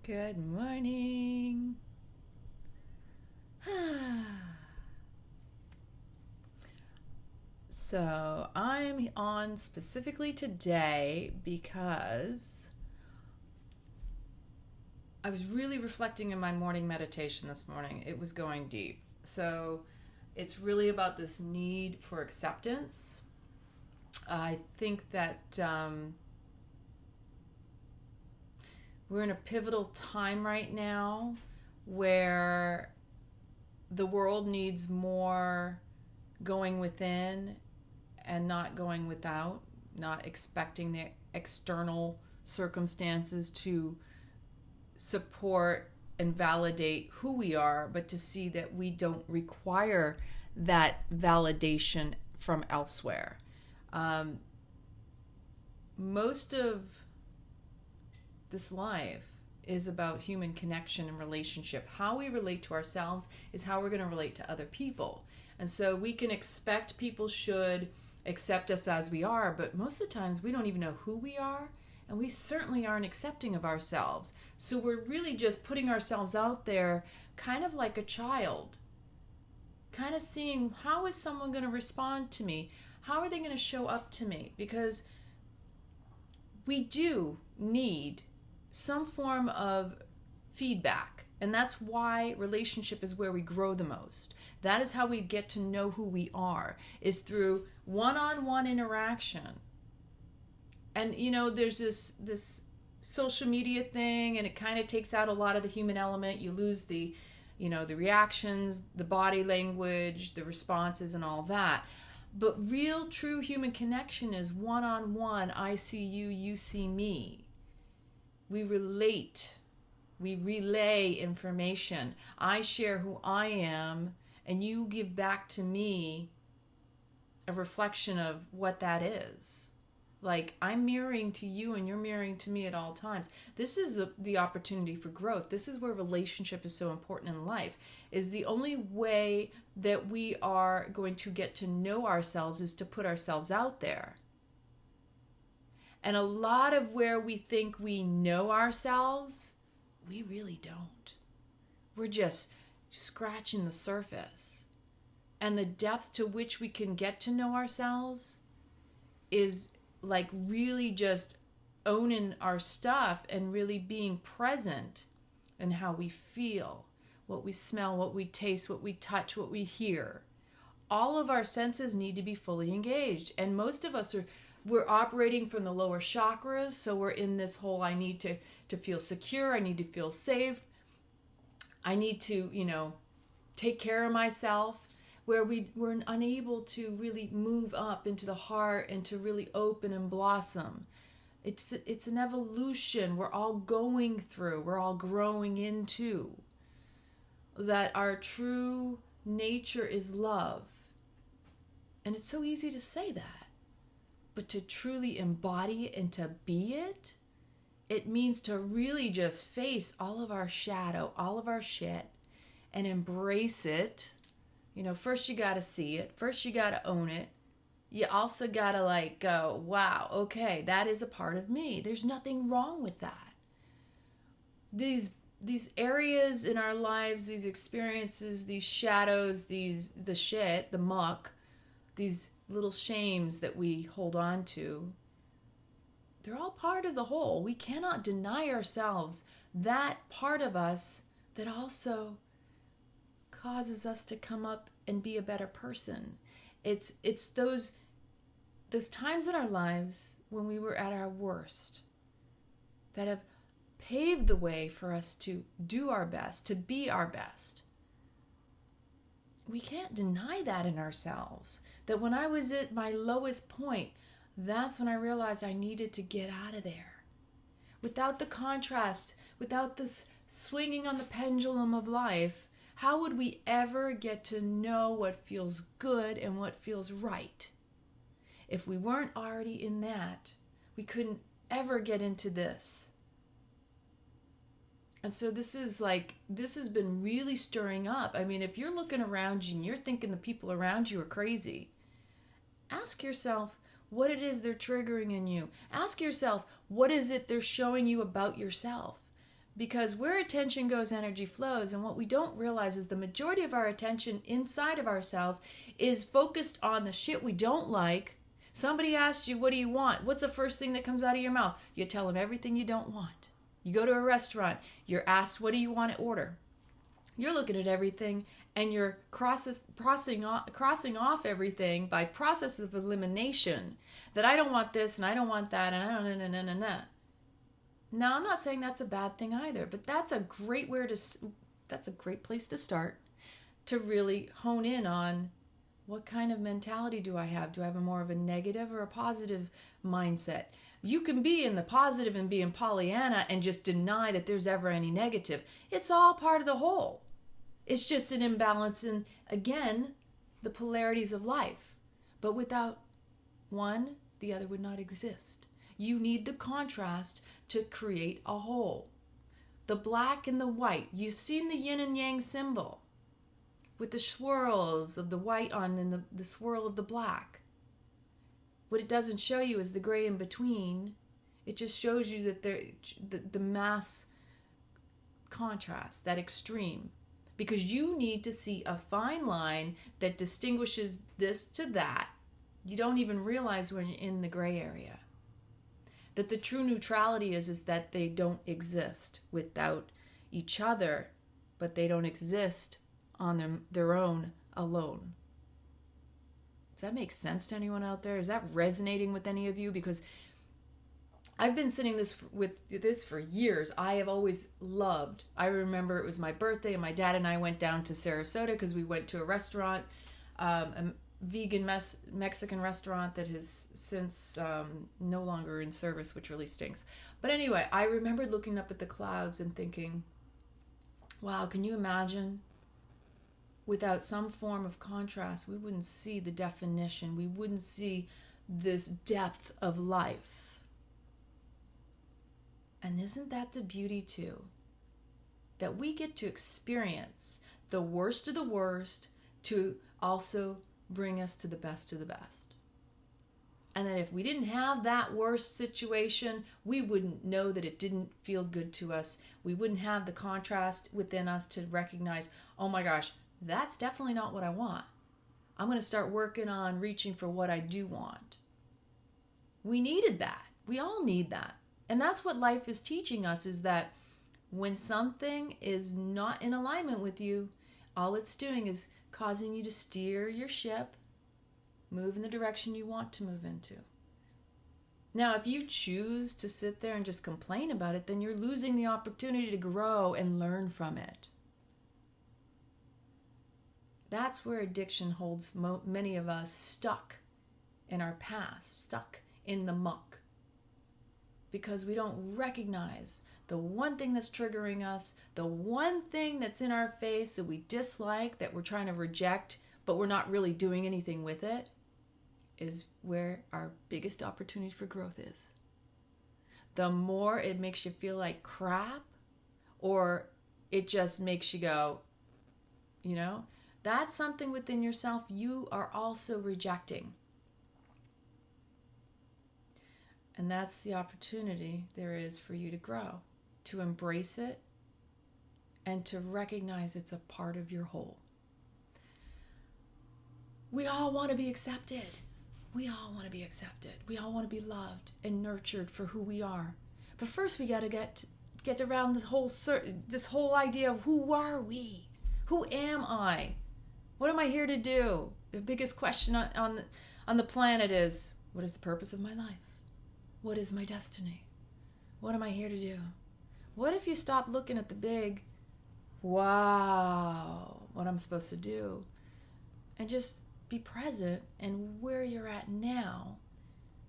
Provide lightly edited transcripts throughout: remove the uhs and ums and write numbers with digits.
Good morning. So, I'm on specifically today because I was really reflecting in my morning meditation this morning. It was going deep. So, it's really about this need for acceptance. I think that we're in a pivotal time right now where the world needs more going within and not going without, not expecting the external circumstances to support and validate who we are, but to see that we don't require that validation from elsewhere. Most of this life is about human connection and relationship. How we relate to ourselves is how we're going to relate to other people. And so we can expect people should accept us as we are, but most of the times we don't even know who we are, and we certainly aren't accepting of ourselves. So we're really just putting ourselves out there kind of like a child, kind of seeing how is someone going to respond to me? How are they going to show up to me? Because we do need some form of feedback. And that's why relationship is where we grow the most. That is how we get to know who we are, is through one-on-one interaction. And there's this social media thing, and it kind of takes out a lot of the human element. You lose the reactions, the body language, the responses, and all that. But real, true human connection is one-on-one. I see you, you see me. We relate. We relay information. I share who I am, and you give back to me a reflection of what that is. Like, I'm mirroring to you and you're mirroring to me at all times. This is the opportunity for growth. This is where relationship is so important in life. Is the only way that we are going to get to know ourselves is to put ourselves out there. And a lot of where we think we know ourselves, we really don't. We're just scratching the surface. And the depth to which we can get to know ourselves is like really just owning our stuff and really being present in how we feel, what we smell, what we taste, what we touch, what we hear. All of our senses need to be fully engaged. And most of us we're operating from the lower chakras, so we're in this whole I need to feel secure, I need to feel safe, I need to, take care of myself, where we're unable to really move up into the heart and to really open and blossom. It's an evolution we're all going through, we're all growing into. That our true nature is love. And it's so easy to say that. But to truly embody it and to be it, it means to really just face all of our shadow, all of our shit, and embrace it. First you got to see it. First you got to own it. You also got to go, wow, okay, that is a part of me. There's nothing wrong with that. These areas in our lives, these experiences, these shadows, the shit, the muck, these little shames that we hold on to, they're all part of the whole. We cannot deny ourselves that part of us that also causes us to come up and be a better person. It's those times in our lives when we were at our worst that have paved the way for us to do our best, to be our best. We can't deny that in ourselves. That when I was at my lowest point, that's when I realized I needed to get out of there. Without the contrast, without this swinging on the pendulum of life, how would we ever get to know what feels good and what feels right? If we weren't already in that, we couldn't ever get into this. And so this has been really stirring up. I mean, if you're looking around you and you're thinking the people around you are crazy, ask yourself what it is they're triggering in you. Ask yourself, what is it they're showing you about yourself? Because where attention goes, energy flows. And what we don't realize is the majority of our attention inside of ourselves is focused on the shit we don't like. Somebody asks you, what do you want? What's the first thing that comes out of your mouth? You tell them everything you don't want. You go to a restaurant, you're asked, what do you want to order? You're looking at everything and you're crossing off everything by process of elimination. That I don't want this and I don't want that and I don't no. Now, I'm not saying that's a bad thing either, but that's a great place to start to really hone in on what kind of mentality do I have? Do I have a more of a negative or a positive mindset? You can be in the positive and be in Pollyanna and just deny that there's ever any negative. It's all part of the whole. It's just an imbalance in, again, the polarities of life. But without one, the other would not exist. You need the contrast to create a whole. The black and the white. You've seen the yin and yang symbol with the swirls of the white on and the swirl of the black. What it doesn't show you is the gray in between. It just shows you that the mass contrast, that extreme. Because you need to see a fine line that distinguishes this to that. You don't even realize when you're in the gray area. That the true neutrality is that they don't exist without each other, but they don't exist on their own alone. Does that make sense to anyone out there? Is that resonating with any of you? Because I've been sitting with this for years. I have always loved. I remember it was my birthday and my dad and I went down to Sarasota because we went to a restaurant, a vegan Mexican restaurant that has since no longer in service, which really stinks. But anyway, I remember looking up at the clouds and thinking, wow, can you imagine? Without some form of contrast, we wouldn't see the definition. We wouldn't see this depth of life. And isn't that the beauty too? That we get to experience the worst of the worst to also bring us to the best of the best. And that if we didn't have that worst situation, we wouldn't know that it didn't feel good to us. We wouldn't have the contrast within us to recognize, oh my gosh, that's definitely not what I want. I'm going to start working on reaching for what I do want. We needed that. We all need that. And that's what life is teaching us, is that when something is not in alignment with you, all it's doing is causing you to steer your ship, move in the direction you want to move into. Now, if you choose to sit there and just complain about it, then you're losing the opportunity to grow and learn from it. That's where addiction holds many of us stuck in our past, stuck in the muck. Because we don't recognize the one thing that's triggering us, the one thing that's in our face that we dislike, that we're trying to reject, but we're not really doing anything with it, is where our biggest opportunity for growth is. The more it makes you feel like crap, or it just makes you go, that's something within yourself you are also rejecting. And that's the opportunity there is for you to grow, to embrace it, and to recognize it's a part of your whole. We all want to be accepted. We all want to be accepted. We all want to be loved and nurtured for who we are. But first we got to get around this whole idea of who are we? Who am I? What am I here to do? The biggest question on the planet is, what is the purpose of my life? What is my destiny? What am I here to do? What if you stop looking at the big, wow, what I'm supposed to do, and just be present and where you're at now,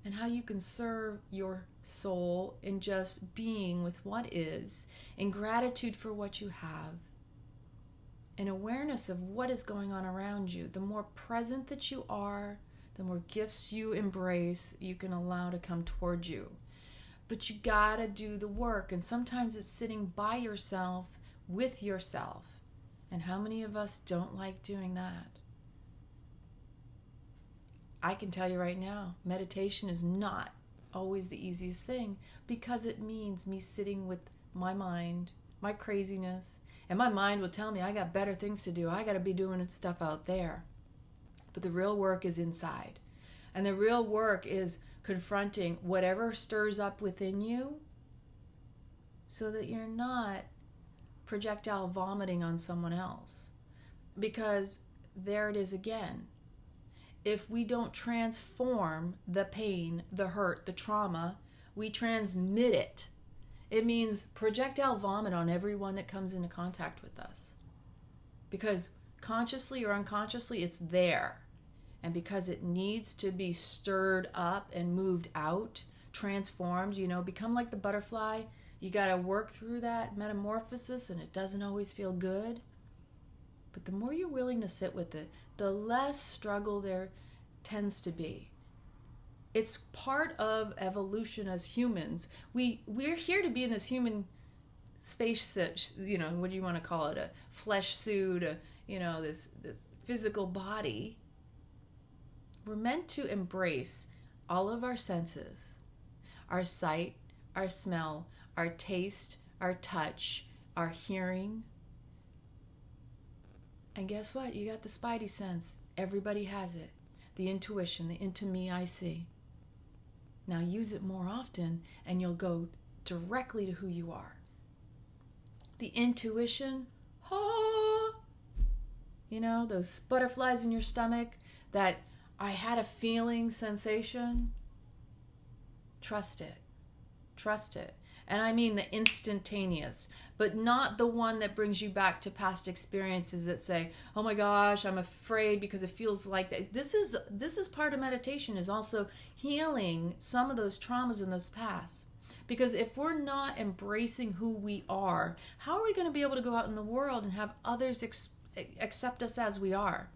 and how you can serve your soul in just being with what is, in gratitude for what you have, and awareness of what is going on around you. The more present that you are, the more gifts you embrace, you can allow to come towards you. But you gotta do the work, and sometimes it's sitting by yourself, with yourself. And how many of us don't like doing that? I can tell you right now, meditation is not always the easiest thing, because it means me sitting with my mind, my craziness. And my mind will tell me I got better things to do. I got to be doing stuff out there. But the real work is inside. And the real work is confronting whatever stirs up within you so that you're not projectile vomiting on someone else. Because there it is again. If we don't transform the pain, the hurt, the trauma, we transmit it. It means projectile vomit on everyone that comes into contact with us. Because consciously or unconsciously, it's there. And because it needs to be stirred up and moved out, transformed, become like the butterfly. You got to work through that metamorphosis, and it doesn't always feel good. But the more you're willing to sit with it, the less struggle there tends to be. It's part of evolution as humans. We're here to be in this human space, what do you want to call it? A flesh suit, this physical body. We're meant to embrace all of our senses. Our sight, our smell, our taste, our touch, our hearing. And guess what? You got the spidey sense. Everybody has it. The intuition, the into me I see. Now use it more often and you'll go directly to who you are. The intuition, those butterflies in your stomach, that I had a feeling sensation. Trust it. Trust it. And I mean the instantaneous, but not the one that brings you back to past experiences that say, oh my gosh, I'm afraid because it feels like that. This is part of meditation, is also healing some of those traumas in those past. Because if we're not embracing who we are, how are we going to be able to go out in the world and have others accept us as we are?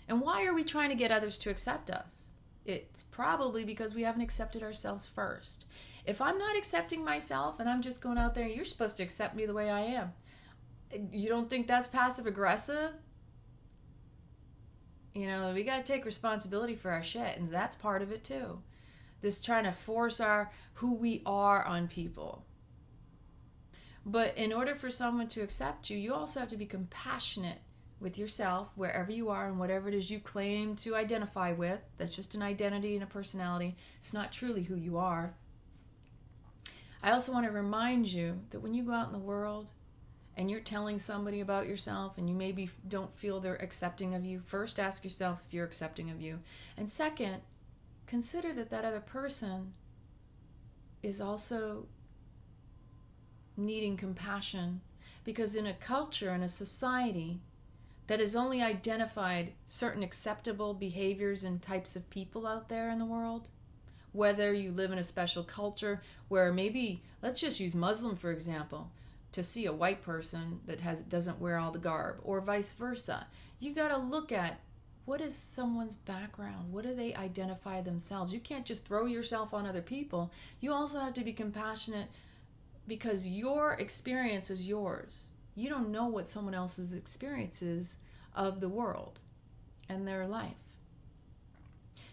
And why are we trying to get others to accept us? It's probably because we haven't accepted ourselves first. If I'm not accepting myself and I'm just going out there, you're supposed to accept me the way I am. You don't think that's passive aggressive? We got to take responsibility for our shit, and that's part of it too. This trying to force who we are on people. But in order for someone to accept you, you also have to be compassionate with yourself, wherever you are and whatever it is you claim to identify with. That's just an identity and a personality. It's not truly who you are. I also want to remind you that when you go out in the world and you're telling somebody about yourself and you maybe don't feel they're accepting of you, first ask yourself if you're accepting of you. And second, consider that other person is also needing compassion, because in a culture, in a society that has only identified certain acceptable behaviors and types of people out there in the world, whether you live in a special culture where maybe, let's just use Muslim for example, to see a white person that doesn't wear all the garb, or vice versa. You got to look at what is someone's background, what do they identify themselves. You can't just throw yourself on other people. You also have to be compassionate, because your experience is yours. You don't know what someone else's experience is of the world and their life.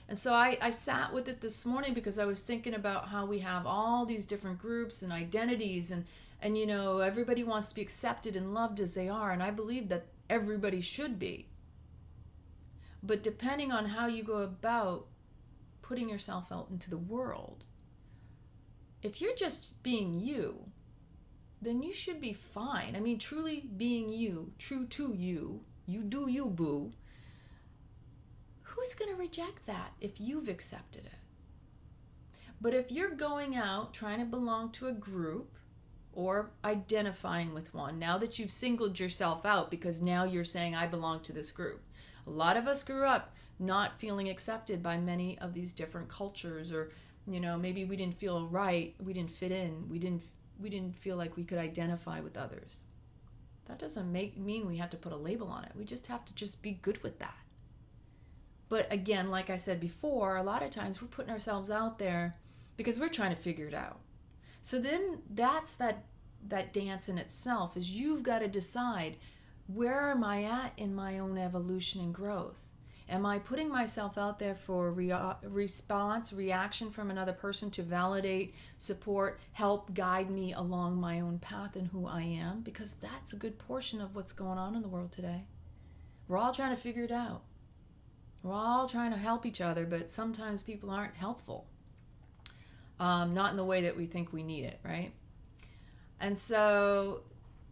And so I sat with it this morning because I was thinking about how we have all these different groups and identities, and everybody wants to be accepted and loved as they are, and I believe that everybody should be. But depending on how you go about putting yourself out into the world, if you're just being you, then you should be fine. I mean, truly being you, true to you, you do you, boo. Who's going to reject that if you've accepted it? But if you're going out trying to belong to a group or identifying with one, now that you've singled yourself out because now you're saying, I belong to this group. A lot of us grew up not feeling accepted by many of these different cultures, or maybe we didn't feel right, we didn't fit in, we didn't feel like we could identify with others. That doesn't mean we have to put a label on it. We just have to just be good with that. But again, like I said before, a lot of times we're putting ourselves out there because we're trying to figure it out. So then that's that dance in itself, is you've got to decide, where am I at in my own evolution and growth? Am I putting myself out there for reaction from another person to validate, support, help guide me along my own path and who I am? Because that's a good portion of what's going on in the world today. We're all trying to figure it out. We're all trying to help each other, but sometimes people aren't helpful. Not in the way that we think we need it, right? And so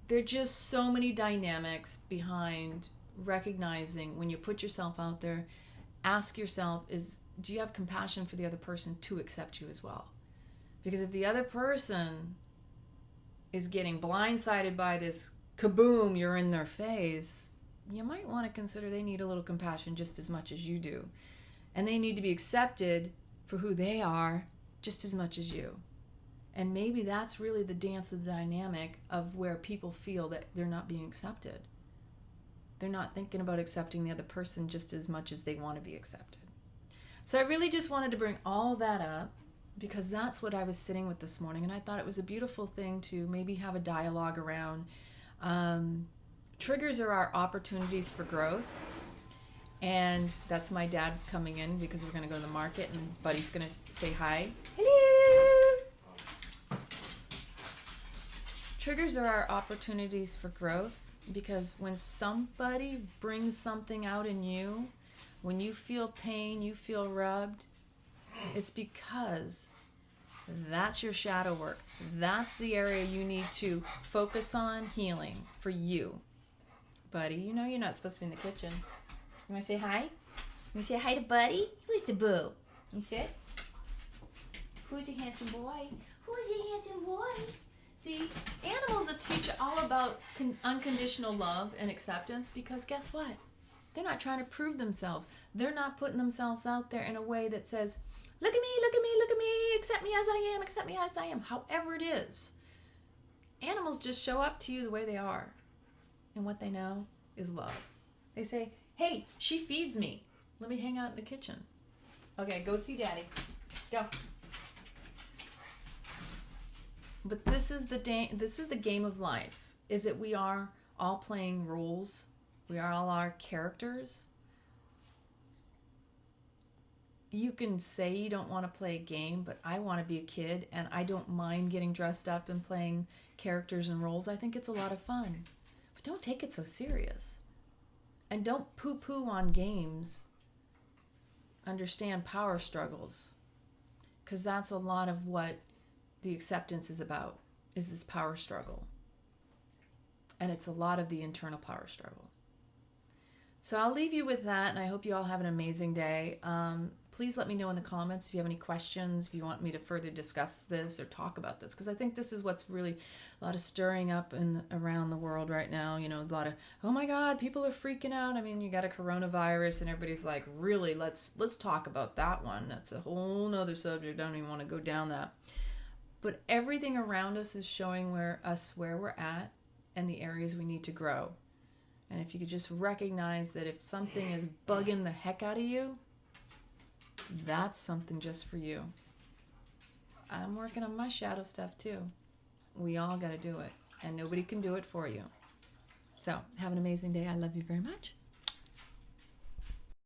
there are just so many dynamics behind recognizing when you put yourself out there. Ask yourself, do you have compassion for the other person to accept you as well? Because if the other person is getting blindsided by this kaboom, you're in their face, you might want to consider they need a little compassion just as much as you do. And they need to be accepted for who they are just as much as you. And maybe that's really the dance of the dynamic of where people feel that they're not being accepted. They're not thinking about accepting the other person just as much as they want to be accepted. So I really just wanted to bring all that up because that's what I was sitting with this morning. And I thought it was a beautiful thing to maybe have a dialogue around. Triggers are our opportunities for growth. And that's my dad coming in because we're going to go to the market and Buddy's going to say hi. Hello! Triggers are our opportunities for growth. Because when somebody brings something out in you, when you feel pain, you feel rubbed, it's because that's your shadow work. That's the area you need to focus on healing for you. Buddy, you know you're not supposed to be in the kitchen. You want to say hi? You say hi to Buddy? Who's the boo? You sit? Who's a handsome boy? Who's a handsome boy? See, animals will teach all about unconditional love and acceptance because guess what? They're not trying to prove themselves. They're not putting themselves out there in a way that says, look at me, look at me, look at me, accept me as I am, accept me as I am, however it is. Animals just show up to you the way they are. And what they know is love. They say, hey, she feeds me. Let me hang out in the kitchen. Okay, go see Daddy. Go. But this is the game of life, is that we are all playing roles. We are all our characters. You can say you don't want to play a game, but I want to be a kid, and I don't mind getting dressed up and playing characters and roles. I think it's a lot of fun. But don't take it so serious. And don't poo-poo on games. Understand power struggles. Because that's a lot of what the acceptance is about, is this power struggle. And it's a lot of the internal power struggle. So I'll leave you with that, and I hope you all have an amazing day. Please let me know in the comments if you have any questions, if you want me to further discuss this or talk about this, because I think this is what's really a lot of stirring up around the world right now. You know, a lot of, oh my God, people are freaking out. I mean, you got a coronavirus, and everybody's like, really, let's talk about that one. That's a whole nother subject. I don't even want to go down that. But everything around us is showing where we're at and the areas we need to grow. And if you could just recognize that if something is bugging the heck out of you, that's something just for you. I'm working on my shadow stuff too. We all got to do it. And nobody can do it for you. So have an amazing day. I love you very much.